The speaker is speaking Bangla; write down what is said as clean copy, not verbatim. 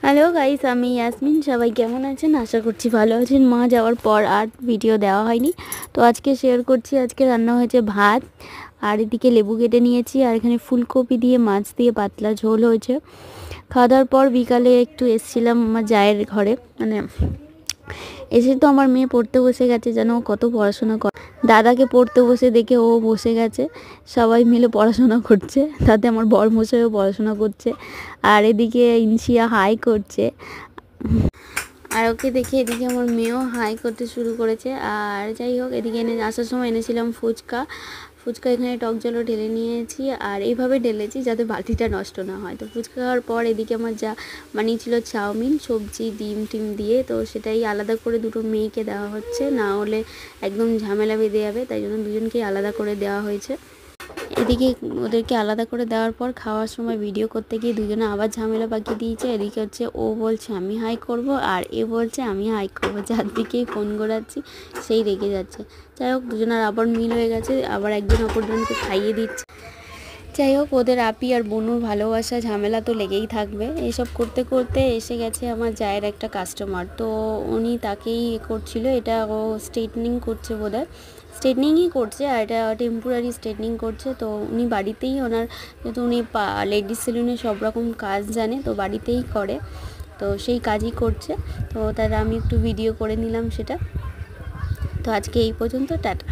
হ্যালো গাইস, আমি ইয়াসমিন। সবাই কেমন আছেন? আশা করছি ভালো আছেন। মা যাওয়ার পর আর ভিডিও দেওয়া হয়নি, তো আজকে শেয়ার করছি। আজকে রান্না হয়েছে ভাত, আর এদিকে লেবু কেটে নিয়েছি, আর এখানে ফুলকপি দিয়ে মাছ দিয়ে পাতলা ঝোল হয়েছে। খাওয়া দাওয়ার পর বিকালে একটু এসেছিলাম আমার জায়ের ঘরে, মানে এসে তো আমার মেয়ে পড়তে বসে গেছে। যেন কত পড়াশোনা করে, দাদাকে পড়তে বসে দেখে ও বসে গেছে। সবাই মিলে পড়াশোনা করছে, তাতে আমার বরমশাইও পড়াশোনা করছে। আর এদিকে ইনশিয়া হাই করছে, আর ওকে দেখে এদিকে আমার মেয়েও হাই করতে শুরু করেছে। আর যাই হোক, এদিকে আসার সময় এনেছিলাম ফুচকা। এখানে টক জলও ঢেলে নিয়েছি, আর এইভাবে ঢেলেছি যাতে বাটিটা নষ্ট না হয়। তো ফুচকা খাওয়ার পর এদিকে আমার যা বানিয়েছিল চাউমিন, সবজি, ডিম টিম দিয়ে, তো সেটাই আলাদা করে দুটো মেয়েকে দেওয়া হচ্ছে, না হলে একদম ঝামেলা বেঁধে যাবে, তাই জন্য দুজনকেই আলাদা করে দেওয়া হয়েছে। এদিকে ওদেরকে আলাদা করে দেওয়ার পর খাওয়ার সময় ভিডিও করতে গিয়ে দুজনে আবার ঝামেলা পাকিয়ে দিয়েছে। এদিকে হচ্ছে ও বলছে আমি হাই করব, আর এ বলছে আমি হাই করব, যার দিকেই ফোন ঘোরাচ্ছি সেই রেগে যাচ্ছে। যাই হোক, দুজনের আবার মিল হয়ে গেছে, আবার একজন অপরজনকে খাইয়ে দিচ্ছে। যাই হোক, ওদের আপি আর বনুর ভালোবাসা ঝামেলা তো লেগেই থাকবে। এইসব করতে করতে এসে গেছে আমার জায়ের একটা কাস্টমার, তো উনি তাকেই করছিল। এটা ও স্ট্রেটনিং করছে, বোধহয় স্ট্রেটনিংই করছে, আর এটা টেম্পোরারি স্ট্রেটনিং করছে। তো উনি বাড়িতেই, ওনার যেহেতু উনি লেডিস সেলুনে সব রকম কাজ জানে, তো বাড়িতেই করে, তো সেই কাজই করছে। তো তারা আমি একটু ভিডিও করে নিলাম সেটা। তো আজকে এই পর্যন্ত, টাটা।